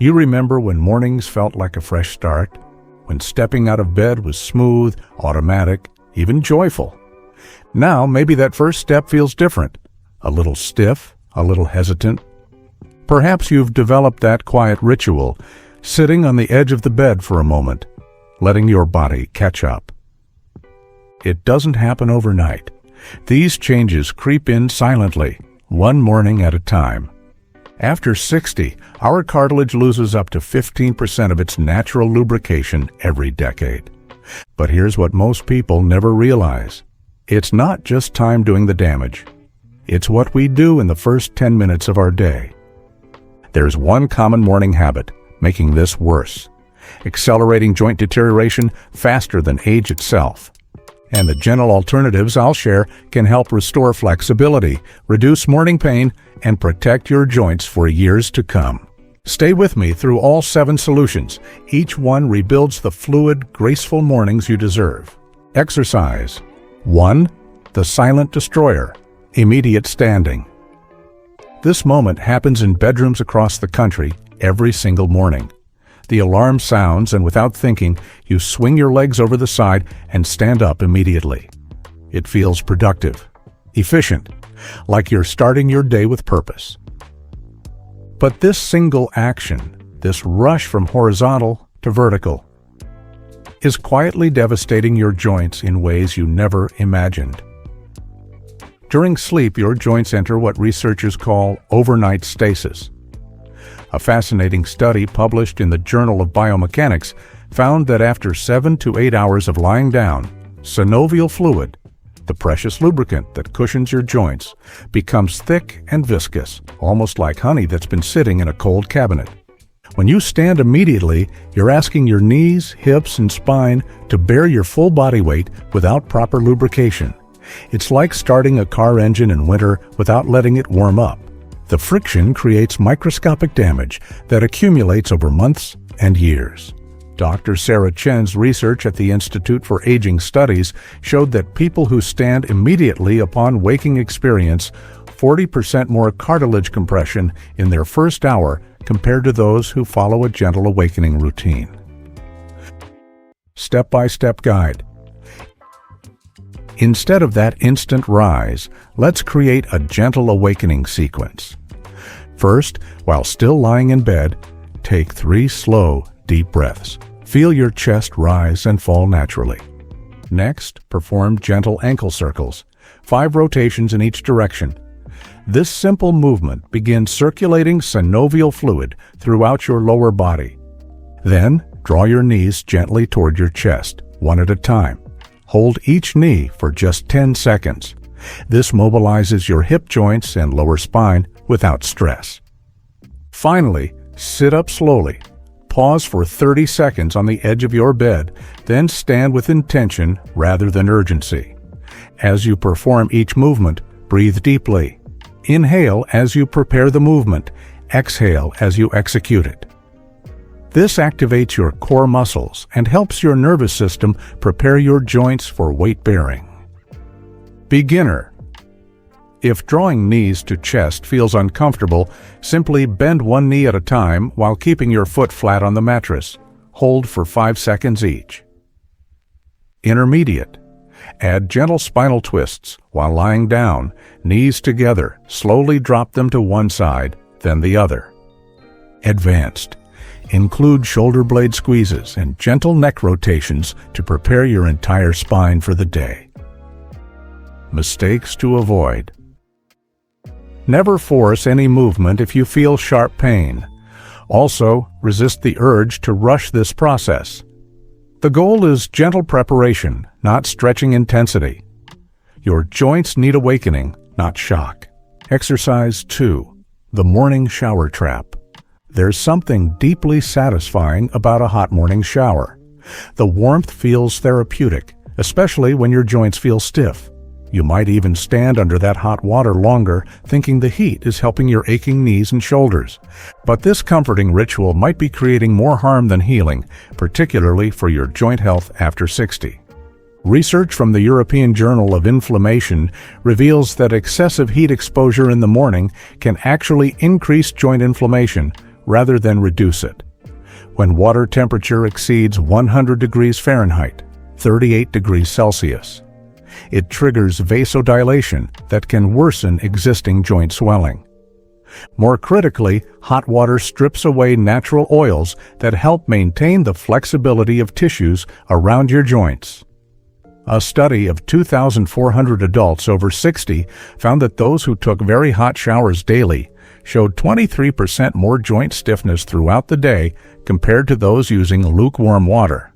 You remember when mornings felt like a fresh start, when stepping out of bed was smooth, automatic, even joyful. Now, maybe that first step feels different, a little stiff, a little hesitant. Perhaps you've developed that quiet ritual, sitting on the edge of the bed for a moment, letting your body catch up. It doesn't happen overnight. These changes creep in silently, one morning at a time. After 60, our cartilage loses up to 15% of its natural lubrication every decade. But here's what most people never realize. It's not just time doing the damage. It's what we do in the first 10 minutes of our day. There's one common morning habit, making this worse, accelerating joint deterioration faster than age itself. And the gentle alternatives I'll share can help restore flexibility, reduce morning pain, and protect your joints for years to come. Stay with me through all 7 solutions. Each one rebuilds the fluid, graceful mornings you deserve. Exercise. 1. The silent destroyer. Immediate standing. This moment happens in bedrooms across the country every single morning. The alarm sounds, and without thinking, you swing your legs over the side and stand up immediately. It feels productive, efficient, like you're starting your day with purpose. But this single action, this rush from horizontal to vertical, is quietly devastating your joints in ways you never imagined. During sleep, your joints enter what researchers call overnight stasis. A fascinating study published in the Journal of Biomechanics found that after 7 to 8 hours of lying down, synovial fluid, the precious lubricant that cushions your joints, becomes thick and viscous, almost like honey that's been sitting in a cold cabinet. When you stand immediately, you're asking your knees, hips, and spine to bear your full body weight without proper lubrication. It's like starting a car engine in winter without letting it warm up. The friction creates microscopic damage that accumulates over months and years. Dr. Sarah Chen's research at the Institute for Aging Studies showed that people who stand immediately upon waking experience 40% more cartilage compression in their first hour compared to those who follow a gentle awakening routine. Step-by-step guide. Instead of that instant rise, let's create a gentle awakening sequence. First, while still lying in bed, take 3 slow, deep breaths. Feel your chest rise and fall naturally. Next, perform gentle ankle circles, 5 rotations in each direction. This simple movement begins circulating synovial fluid throughout your lower body. Then, draw your knees gently toward your chest, one at a time. Hold each knee for just 10 seconds. This mobilizes your hip joints and lower spine without stress. Finally, sit up slowly. Pause for 30 seconds on the edge of your bed, then stand with intention rather than urgency. As you perform each movement, breathe deeply. Inhale as you prepare the movement. Exhale as you execute it. This activates your core muscles and helps your nervous system prepare your joints for weight bearing. Beginner. If drawing knees to chest feels uncomfortable, simply bend one knee at a time while keeping your foot flat on the mattress. Hold for 5 seconds each. Intermediate. Add gentle spinal twists while lying down, knees together. Slowly drop them to one side, then the other. Advanced. Include shoulder blade squeezes and gentle neck rotations to prepare your entire spine for the day. Mistakes to avoid. Never force any movement if you feel sharp pain. Also, resist the urge to rush this process. The goal is gentle preparation, not stretching intensity. Your joints need awakening, not shock. Exercise 2. The morning shower trap. There's something deeply satisfying about a hot morning shower. The warmth feels therapeutic, especially when your joints feel stiff. You might even stand under that hot water longer, thinking the heat is helping your aching knees and shoulders. But this comforting ritual might be creating more harm than healing, particularly for your joint health after 60. Research from the European Journal of Inflammation reveals that excessive heat exposure in the morning can actually increase joint inflammation, rather than reduce it. When water temperature exceeds 100 degrees Fahrenheit, 38 degrees Celsius, it triggers vasodilation that can worsen existing joint swelling. More critically, hot water strips away natural oils that help maintain the flexibility of tissues around your joints. A study of 2,400 adults over 60 found that those who took very hot showers daily showed 23% more joint stiffness throughout the day compared to those using lukewarm water.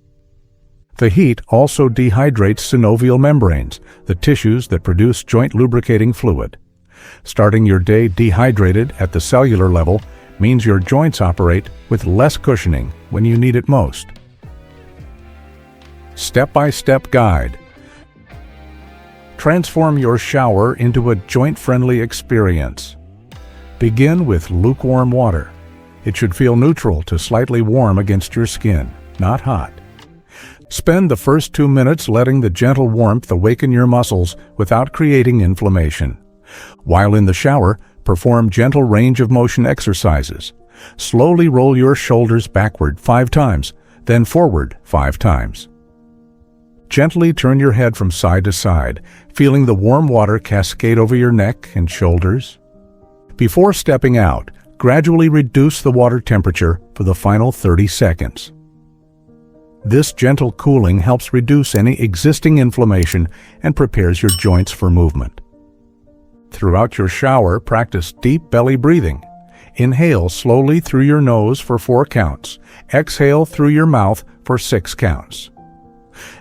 The heat also dehydrates synovial membranes, the tissues that produce joint lubricating fluid. Starting your day dehydrated at the cellular level means your joints operate with less cushioning when you need it most. Step-by-step guide. Transform your shower into a joint-friendly experience. Begin with lukewarm water. It should feel neutral to slightly warm against your skin, not hot. Spend the first 2 minutes letting the gentle warmth awaken your muscles without creating inflammation. While in the shower, perform gentle range of motion exercises. Slowly roll your shoulders backward 5 times, then forward 5 times. Gently turn your head from side to side, feeling the warm water cascade over your neck and shoulders. Before stepping out, gradually reduce the water temperature for the final 30 seconds. This gentle cooling helps reduce any existing inflammation and prepares your joints for movement. Throughout your shower, practice deep belly breathing. Inhale slowly through your nose for 4 counts. Exhale through your mouth for 6 counts.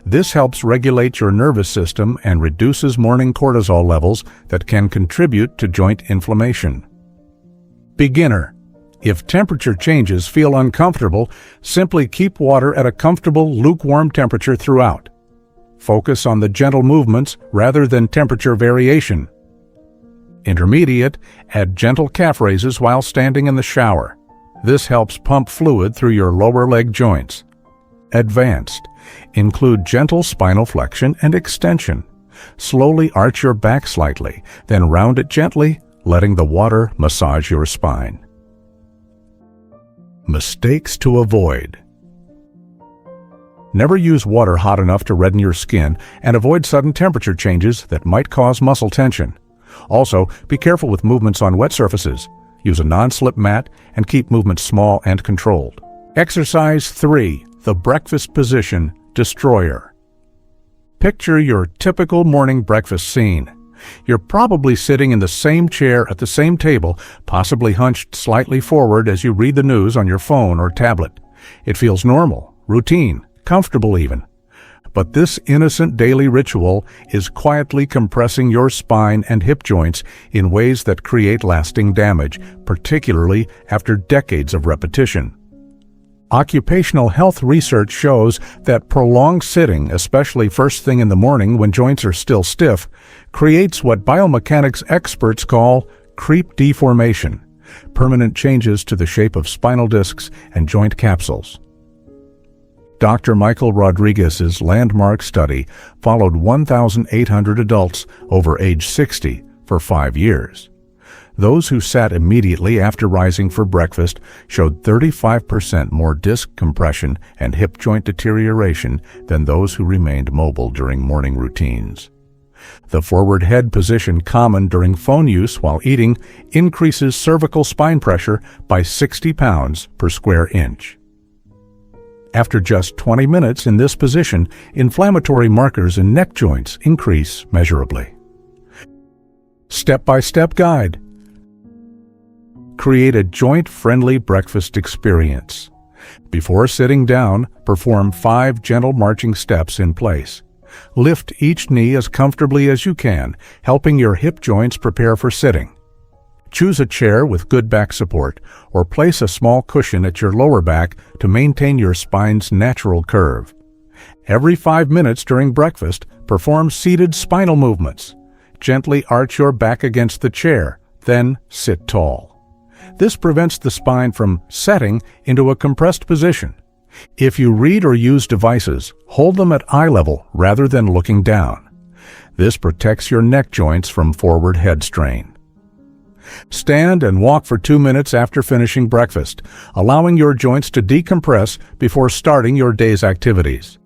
This helps regulate your nervous system and reduces morning cortisol levels that can contribute to joint inflammation. Beginner. If temperature changes feel uncomfortable, simply keep water at a comfortable, lukewarm temperature throughout. Focus on the gentle movements rather than temperature variation. Intermediate, add gentle calf raises while standing in the shower. This helps pump fluid through your lower leg joints. Advanced, include gentle spinal flexion and extension. Slowly arch your back slightly, then round it gently, letting the water massage your spine. Mistakes to avoid. Never use water hot enough to redden your skin, and avoid sudden temperature changes that might cause muscle tension. Also, be careful with movements on wet surfaces. Use a non-slip mat and keep movements small and controlled. Exercise 3. The breakfast position, destroyer. Picture your typical morning breakfast scene. You're probably sitting in the same chair at the same table, possibly hunched slightly forward as you read the news on your phone or tablet. It feels normal, routine, comfortable even. But this innocent daily ritual is quietly compressing your spine and hip joints in ways that create lasting damage, particularly after decades of repetition. Occupational health research shows that prolonged sitting, especially first thing in the morning when joints are still stiff, creates what biomechanics experts call creep deformation, permanent changes to the shape of spinal discs and joint capsules. Dr. Michael Rodriguez's landmark study followed 1,800 adults over age 60 for 5 years. Those who sat immediately after rising for breakfast showed 35% more disc compression and hip joint deterioration than those who remained mobile during morning routines. The forward head position common during phone use while eating increases cervical spine pressure by 60 pounds per square inch. After just 20 minutes in this position, inflammatory markers in neck joints increase measurably. Step-by-step guide. Create a joint-friendly breakfast experience. Before sitting down, perform 5 gentle marching steps in place. Lift each knee as comfortably as you can, helping your hip joints prepare for sitting. Choose a chair with good back support, or place a small cushion at your lower back to maintain your spine's natural curve. Every 5 minutes during breakfast, perform seated spinal movements. Gently arch your back against the chair, then sit tall. This prevents the spine from setting into a compressed position. If you read or use devices, hold them at eye level rather than looking down. This protects your neck joints from forward head strain. Stand and walk for 2 minutes after finishing breakfast, allowing your joints to decompress before starting your day's activities.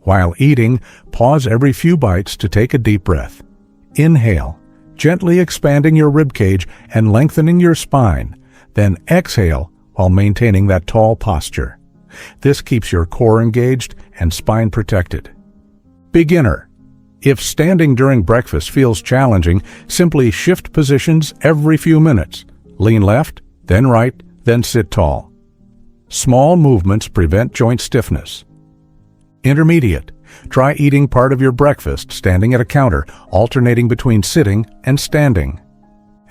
While eating, pause every few bites to take a deep breath. Inhale, gently expanding your ribcage and lengthening your spine. Then exhale while maintaining that tall posture. This keeps your core engaged and spine protected. Beginner. If standing during breakfast feels challenging, simply shift positions every few minutes. Lean left, then right, then sit tall. Small movements prevent joint stiffness. Intermediate. Try eating part of your breakfast standing at a counter, alternating between sitting and standing.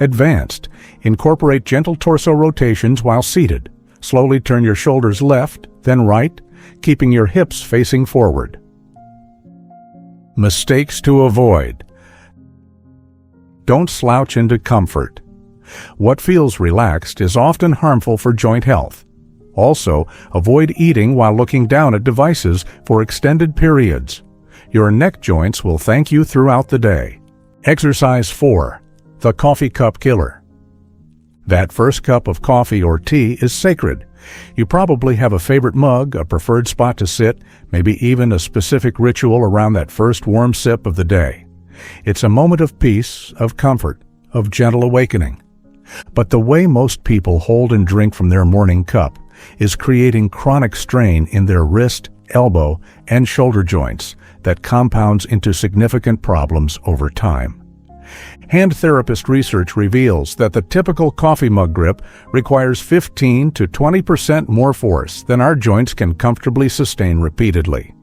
Advanced. Incorporate gentle torso rotations while seated. Slowly turn your shoulders left, then right, keeping your hips facing forward. Mistakes to avoid. Don't slouch into comfort. What feels relaxed is often harmful for joint health. Also, avoid eating while looking down at devices for extended periods. Your neck joints will thank you throughout the day. Exercise 4. The coffee cup killer. That first cup of coffee or tea is sacred. You probably have a favorite mug, a preferred spot to sit, maybe even a specific ritual around that first warm sip of the day. It's a moment of peace, of comfort, of gentle awakening. But the way most people hold and drink from their morning cup is creating chronic strain in their wrist, elbow, and shoulder joints that compounds into significant problems over time. Hand therapist research reveals that the typical coffee mug grip requires 15 to 20% more force than our joints can comfortably sustain repeatedly.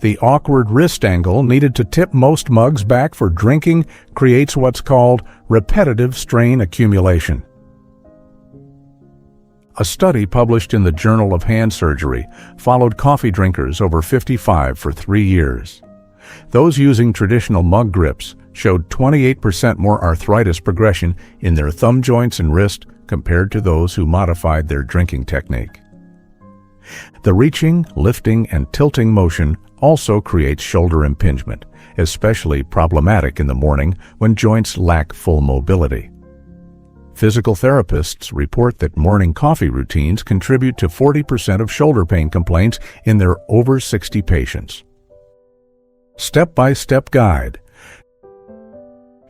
The awkward wrist angle needed to tip most mugs back for drinking creates what's called repetitive strain accumulation. A study published in the Journal of Hand Surgery followed coffee drinkers over 55 for 3 years. Those using traditional mug grips showed 28% more arthritis progression in their thumb joints and wrist compared to those who modified their drinking technique. The reaching, lifting, and tilting motion also creates shoulder impingement, especially problematic in the morning when joints lack full mobility. Physical therapists report that morning coffee routines contribute to 40% of shoulder pain complaints in their over 60 patients. Step-by-step guide.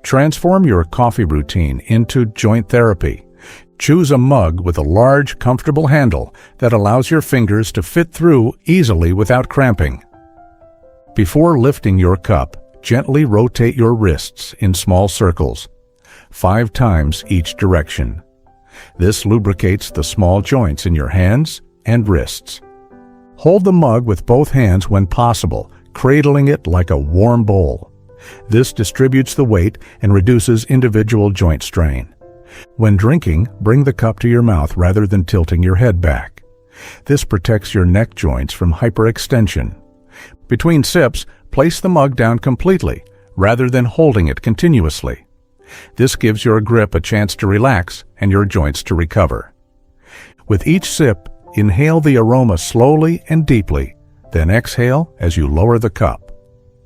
Transform your coffee routine into joint therapy. Choose a mug with a large, comfortable handle that allows your fingers to fit through easily without cramping. Before lifting your cup, gently rotate your wrists in small circles, 5 times each direction. This lubricates the small joints in your hands and wrists. Hold the mug with both hands when possible, cradling it like a warm bowl. This distributes the weight and reduces individual joint strain. When drinking, bring the cup to your mouth rather than tilting your head back. This protects your neck joints from hyperextension. Between sips, place the mug down completely, rather than holding it continuously. This gives your grip a chance to relax and your joints to recover. With each sip, inhale the aroma slowly and deeply, then exhale as you lower the cup.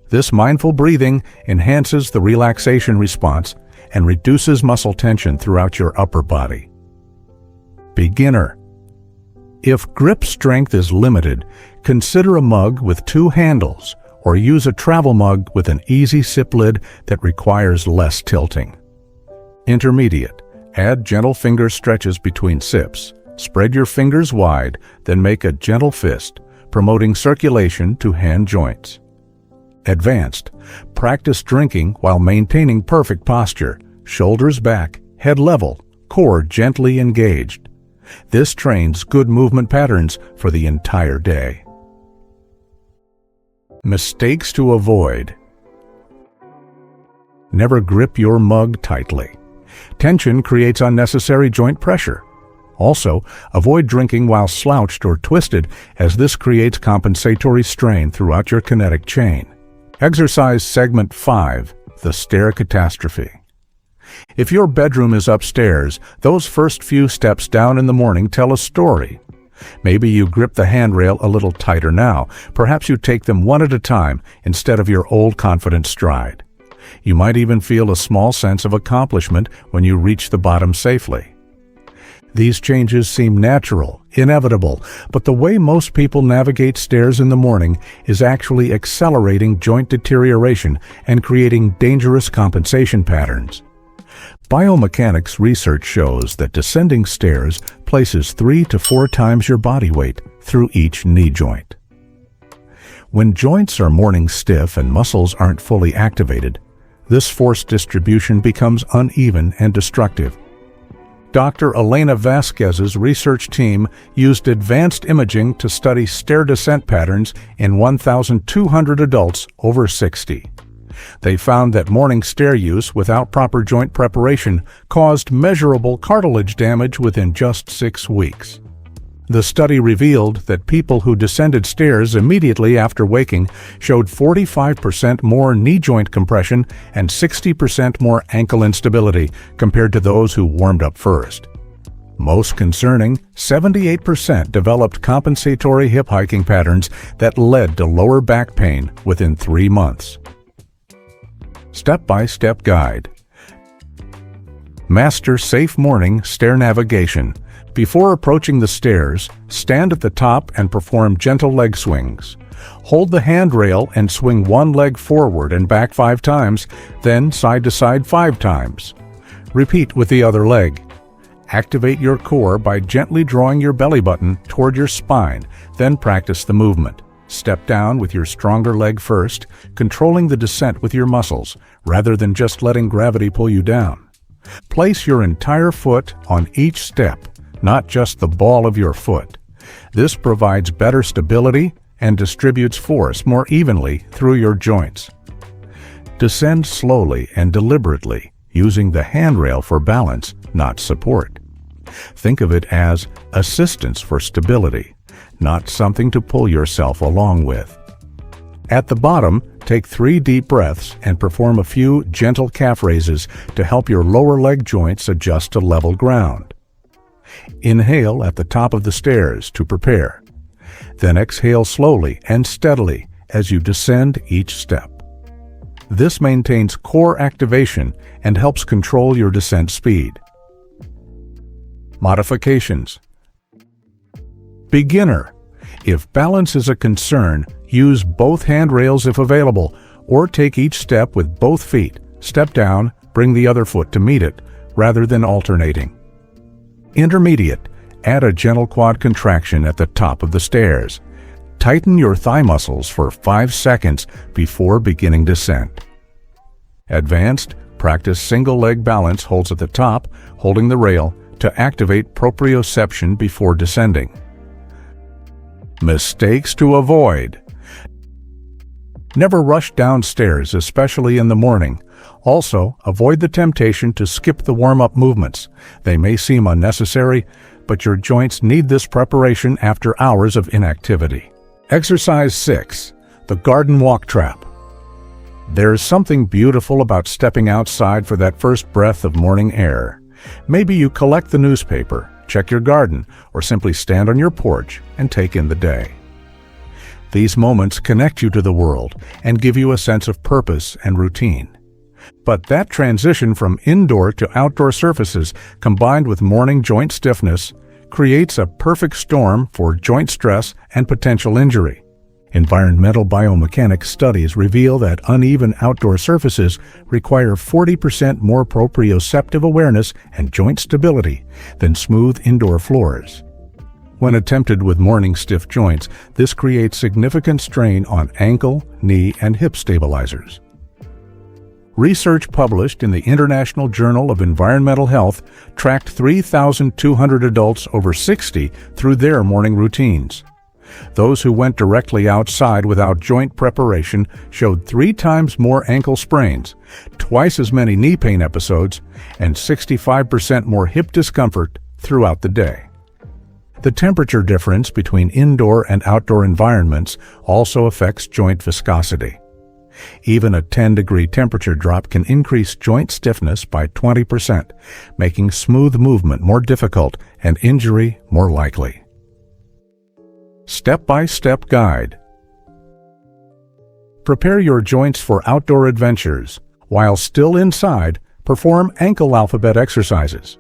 This mindful breathing enhances the relaxation response and reduces muscle tension throughout your upper body. Beginner. If grip strength is limited, consider a mug with 2 handles or use a travel mug with an easy sip lid that requires less tilting. Intermediate. Add gentle finger stretches between sips. Spread your fingers wide, then make a gentle fist, promoting circulation to hand joints. Advanced. Practice drinking while maintaining perfect posture, shoulders back, head level, core gently engaged. This trains good movement patterns for the entire day. Mistakes to avoid. Never grip your mug tightly. Tension creates unnecessary joint pressure. Also, avoid drinking while slouched or twisted, as this creates compensatory strain throughout your kinetic chain. Exercise segment 5, the stair catastrophe. If your bedroom is upstairs, those first few steps down in the morning tell a story. Maybe you grip the handrail a little tighter now. Perhaps you take them one at a time instead of your old confident stride. You might even feel a small sense of accomplishment when you reach the bottom safely. These changes seem natural, inevitable, but the way most people navigate stairs in the morning is actually accelerating joint deterioration and creating dangerous compensation patterns. Biomechanics research shows that descending stairs places 3 to 4 times your body weight through each knee joint. When joints are morning stiff and muscles aren't fully activated, this force distribution becomes uneven and destructive. Dr. Elena Vasquez's research team used advanced imaging to study stair descent patterns in 1,200 adults over 60. They found that morning stair use without proper joint preparation caused measurable cartilage damage within just 6 weeks. The study revealed that people who descended stairs immediately after waking showed 45% more knee joint compression and 60% more ankle instability compared to those who warmed up first. Most concerning, 78% developed compensatory hip hiking patterns that led to lower back pain within 3 months. Step-by-step guide. Master safe morning stair navigation. Before approaching the stairs, stand at the top and perform gentle leg swings. Hold the handrail and swing one leg forward and back 5 times, then side to side 5 times. Repeat with the other leg. Activate your core by gently drawing your belly button toward your spine, then practice the movement. Step down with your stronger leg first, controlling the descent with your muscles, rather than just letting gravity pull you down. Place your entire foot on each step, not just the ball of your foot. This provides better stability and distributes force more evenly through your joints. Descend slowly and deliberately, using the handrail for balance, not support. Think of it as assistance for stability, not something to pull yourself along with. At the bottom, take 3 deep breaths and perform a few gentle calf raises to help your lower leg joints adjust to level ground. Inhale at the top of the stairs to prepare. Then exhale slowly and steadily as you descend each step. This maintains core activation and helps control your descent speed. Modifications. Beginner. If balance is a concern, use both handrails if available, or take each step with both feet. Step down, bring the other foot to meet it, rather than alternating. Intermediate. Add a gentle quad contraction at the top of the stairs. Tighten your thigh muscles for 5 seconds before beginning descent. Advanced. Practice single leg balance holds at the top, holding the rail, to activate proprioception before descending. Mistakes to avoid. Never rush downstairs, especially in the morning. Also, avoid the temptation to skip the warm-up movements. They may seem unnecessary, but your joints need this preparation after hours of inactivity. Exercise 6. The Garden Walk Trap. There is something beautiful about stepping outside for that first breath of morning air. Maybe you collect the newspaper, check your garden, or simply stand on your porch and take in the day. These moments connect you to the world and give you a sense of purpose and routine. But that transition from indoor to outdoor surfaces, combined with morning joint stiffness, creates a perfect storm for joint stress and potential injury. Environmental biomechanics studies reveal that uneven outdoor surfaces require 40% more proprioceptive awareness and joint stability than smooth indoor floors. When attempted with morning stiff joints, this creates significant strain on ankle, knee, and hip stabilizers. Research published in the International Journal of Environmental Health tracked 3,200 adults over 60 through their morning routines. Those who went directly outside without joint preparation showed 3 times more ankle sprains, twice as many knee pain episodes, and 65% more hip discomfort throughout the day. The temperature difference between indoor and outdoor environments also affects joint viscosity. Even a 10-degree temperature drop can increase joint stiffness by 20%, making smooth movement more difficult and injury more likely. Step-by-step guide. Prepare your joints for outdoor adventures. While still inside, perform ankle alphabet exercises.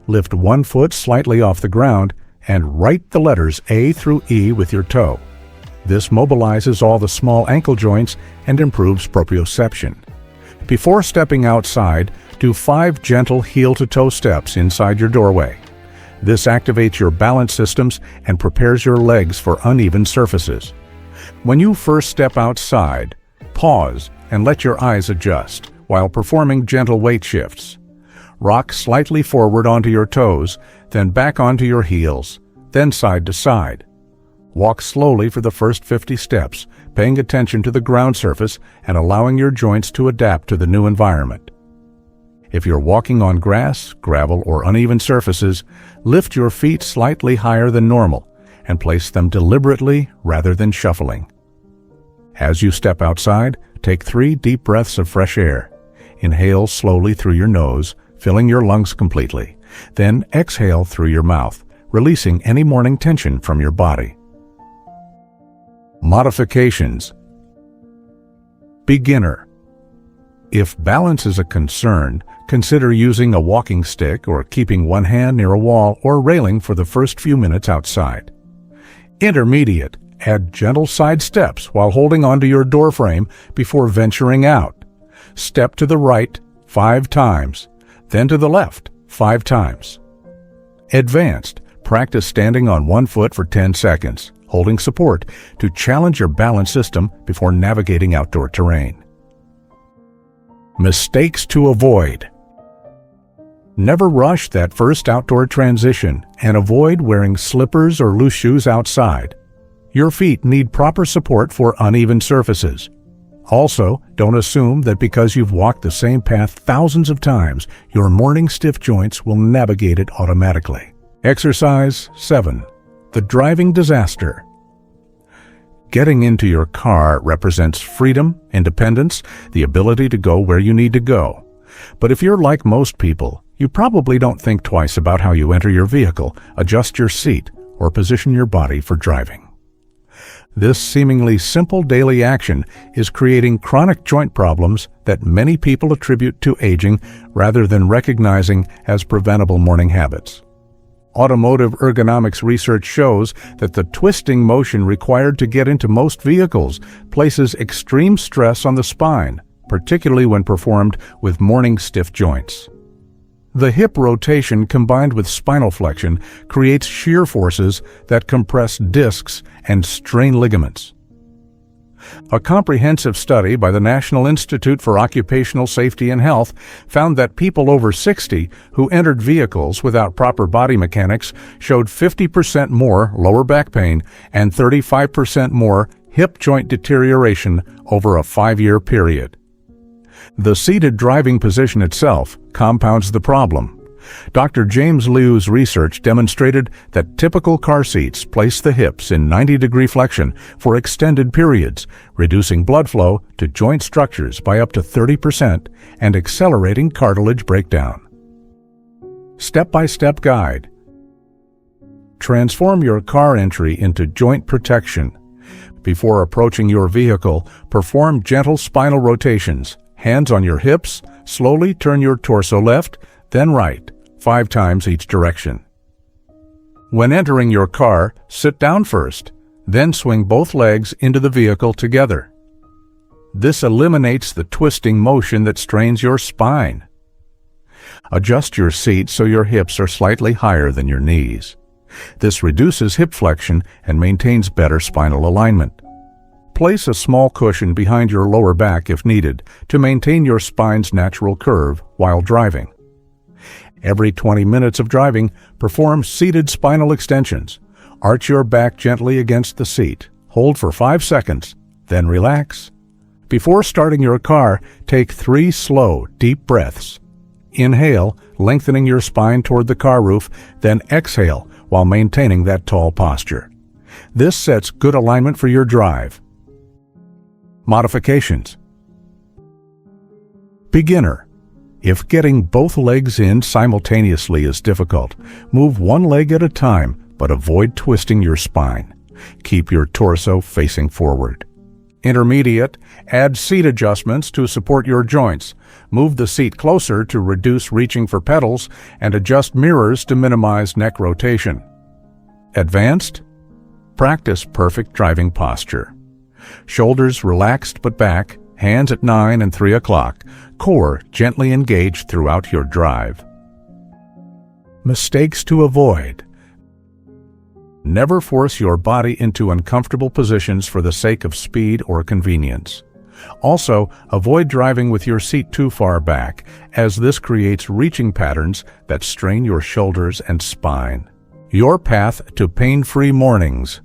Lift one foot slightly off the ground and write the letters A through E with your toe. This mobilizes all the small ankle joints and improves proprioception. Before stepping outside, do 5 gentle heel-to-toe steps inside your doorway. This activates your balance systems and prepares your legs for uneven surfaces. When you first step outside, pause and let your eyes adjust while performing gentle weight shifts. Rock slightly forward onto your toes, then back onto your heels, then side to side. Walk slowly for the first 50 steps, paying attention to the ground surface and allowing your joints to adapt to the new environment. If you're walking on grass, gravel, or uneven surfaces, lift your feet slightly higher than normal and place them deliberately rather than shuffling. As you step outside, take 3 deep breaths of fresh air. Inhale slowly through your nose, filling your lungs completely. Then exhale through your mouth, releasing any morning tension from your body. Modifications. Beginner. If balance is a concern, consider using a walking stick or keeping one hand near a wall or railing for the first few minutes outside. Intermediate. Add gentle side steps while holding onto your doorframe before venturing out. Step to the right 5 times, then to the left 5 times. Advanced. Practice standing on one foot for 10 seconds, holding support to challenge your balance system before navigating outdoor terrain. Mistakes to avoid. Never rush that first outdoor transition and avoid wearing slippers or loose shoes outside. Your feet need proper support for uneven surfaces. Also, don't assume that because you've walked the same path thousands of times, your morning stiff joints will navigate it automatically. Exercise 7. The driving disaster. Getting into your car represents freedom, independence, the ability to go where you need to go. But if you're like most people, you probably don't think twice about how you enter your vehicle, adjust your seat, or position your body for driving. This seemingly simple daily action is creating chronic joint problems that many people attribute to aging rather than recognizing as preventable morning habits. Automotive ergonomics research shows that the twisting motion required to get into most vehicles places extreme stress on the spine, particularly when performed with morning stiff joints. The hip rotation combined with spinal flexion creates shear forces that compress discs and strain ligaments. A comprehensive study by the National Institute for Occupational Safety and Health found that people over 60 who entered vehicles without proper body mechanics showed 50% more lower back pain and 35% more hip joint deterioration over a 5-year period. The seated driving position itself compounds the problem. Dr. James Liu's research demonstrated that typical car seats place the hips in 90-degree flexion for extended periods, reducing blood flow to joint structures by up to 30% and accelerating cartilage breakdown. Step-by-step guide. Transform your car entry into joint protection. Before approaching your vehicle, perform gentle spinal rotations. Hands on your hips, slowly turn your torso left, then right, 5 times each direction. When entering your car, sit down first, then swing both legs into the vehicle together. This eliminates the twisting motion that strains your spine. Adjust your seat so your hips are slightly higher than your knees. This reduces hip flexion and maintains better spinal alignment. Place a small cushion behind your lower back if needed to maintain your spine's natural curve while driving. Every 20 minutes of driving, perform seated spinal extensions. Arch your back gently against the seat. Hold for 5 seconds, then relax. Before starting your car, take 3 slow, deep breaths. Inhale, lengthening your spine toward the car roof, then exhale while maintaining that tall posture. This sets good alignment for your drive. Modifications. Beginner. If getting both legs in simultaneously is difficult, move one leg at a time, but avoid twisting your spine. Keep your torso facing forward. Intermediate, add seat adjustments to support your joints. Move the seat closer to reduce reaching for pedals and adjust mirrors to minimize neck rotation. Advanced, practice perfect driving posture. Shoulders relaxed but back, hands at 9 and 3 o'clock, core gently engaged throughout your drive. Mistakes to avoid. Never force your body into uncomfortable positions for the sake of speed or convenience. Also, avoid driving with your seat too far back, as this creates reaching patterns that strain your shoulders and spine. Your path to pain-free mornings.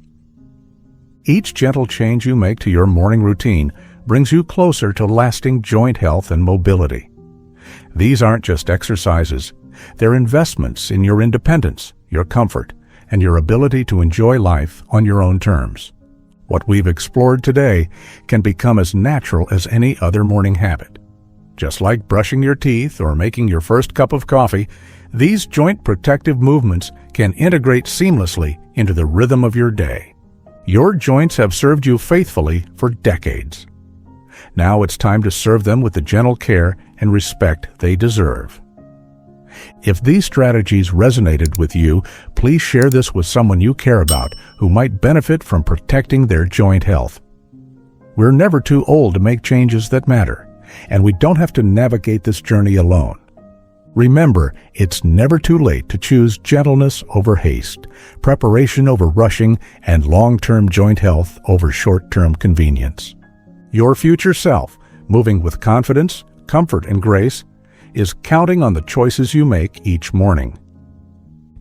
Each gentle change you make to your morning routine brings you closer to lasting joint health and mobility. These aren't just exercises, they're investments in your independence, your comfort, and your ability to enjoy life on your own terms. What we've explored today can become as natural as any other morning habit. Just like brushing your teeth or making your first cup of coffee, these joint protective movements can integrate seamlessly into the rhythm of your day. Your joints have served you faithfully for decades. Now it's time to serve them with the gentle care and respect they deserve. If these strategies resonated with you, please share this with someone you care about who might benefit from protecting their joint health. We're never too old to make changes that matter, and we don't have to navigate this journey alone. Remember, it's never too late to choose gentleness over haste, preparation over rushing, and long-term joint health over short-term convenience. Your future self, moving with confidence, comfort, and grace, is counting on the choices you make each morning.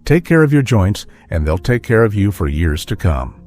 Take care of your joints, and they'll take care of you for years to come.